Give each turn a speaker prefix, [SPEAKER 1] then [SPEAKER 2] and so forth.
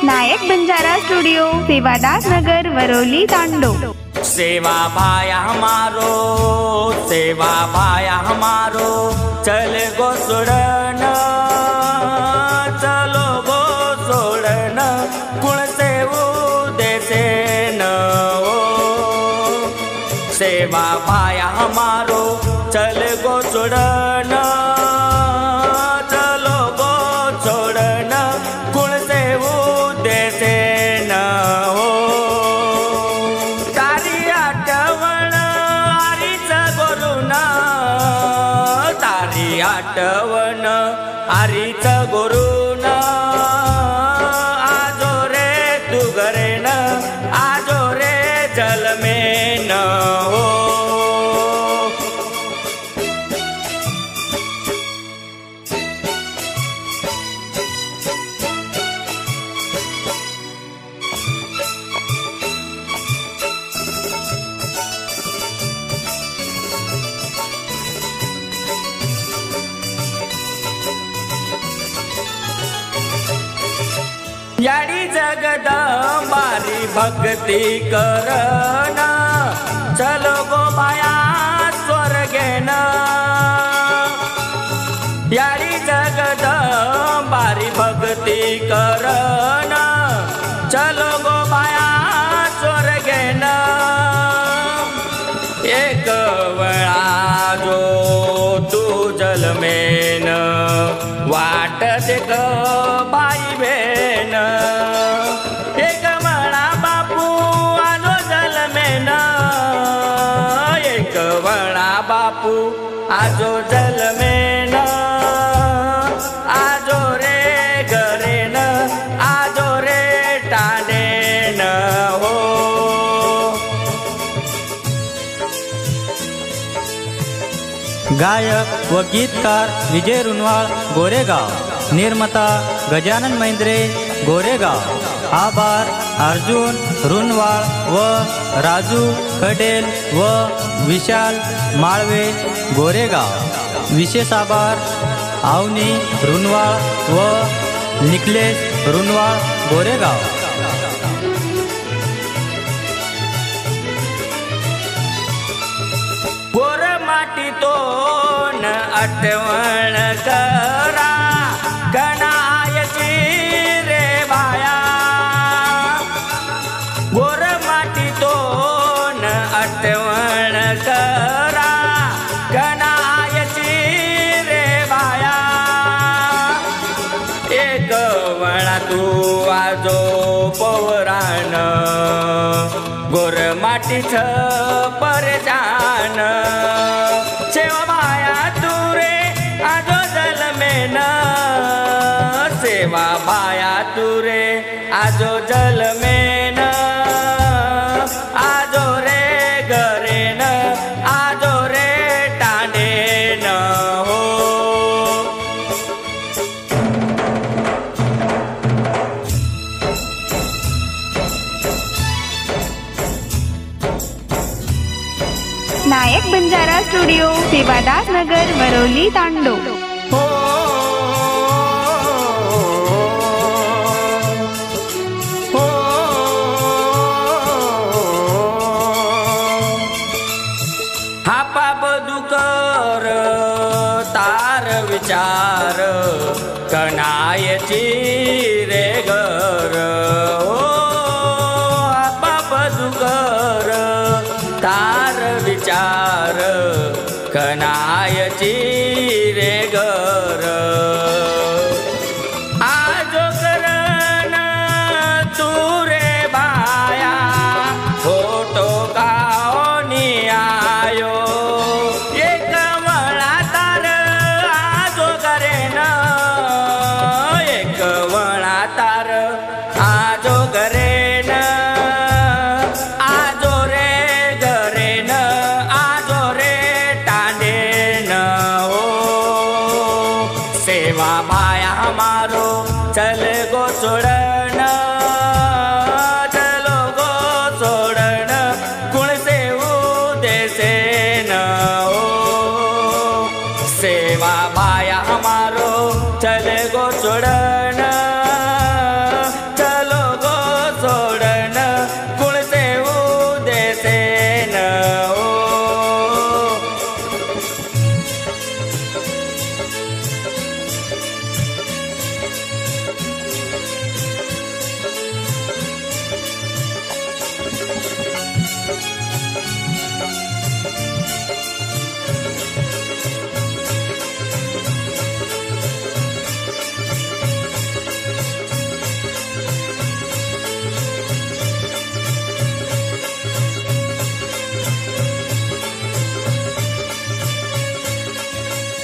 [SPEAKER 1] नायक Banjara studio, Sevadas नगर, Varolii, तांडो।
[SPEAKER 2] सेवा भाया हमारो, सेवा भाया हमारो, चल गो सोडन, चलो गो सोडन, कुण सेवू देसे न हो। सेवा भाया हमारो, चल गो सोडन, चलो गो सोडन, कुण सेवू देसे न हो। तारी आठवण आरीच गुरुन, तारी आठवण आरीच गुरुन, आजो रे तू घरेन, आजो रे जलमेन हो। याडी जगदंबारी भक्ती करन, चलो गो बाया स्वर्गेन। याडी जगदंबारी भक्ती करन, चलो गो बाया स्वर्गेन। एक वेळा जो तू जलमेन, वाट देख बाई बेन। एक वेळा बापू आजो जलमेन, एक वेळा बापू आजो जलमेन, आजो रे घरेन, आजो रे टांडेन हो।
[SPEAKER 3] गायक व गीतकार विजय रुनवाळ, गोरेगाव। निर्माता गजानन महिंद्रे, गोरेगाव। आभार अर्जुन रुनवाळ व राजू खडेल व विशाल माळवे, गोरेगाव। विशेष आभार आवनी रुनवाळ व निखलेश रुनवाळ, गोरेगाव।
[SPEAKER 2] गोर माटी तो न आठवण करा, गणायची रे बाया। गोर माटी तो न आठवण करा, गणायची रे बाया। एक वेळा तू आजो पवरान, गोर माटीच परजान। सेवा भाया तू रे आजो जलमेन, सेवा भाया तू रे आजो जलमेन, आजो रे घरेन, आजो रे टांडेन हो।
[SPEAKER 1] नायक बंजारा स्टूडियो, सेवादास नगर, वरोली, तांडो।
[SPEAKER 2] हो हो हा पाप दुकर तार विचार, कणायची रे घर हो। हा पाप दुकर तार विचार, कणायची रे घर। आजो करण तू रे बाया, फोटो गावनी आयो। एक वेळा तार आजो करेन, एक वेळा तार आजो करेन, आजो रे घरेन, आजो रे टांडेन हो। सेवा भाया हमारो, चल गो सोड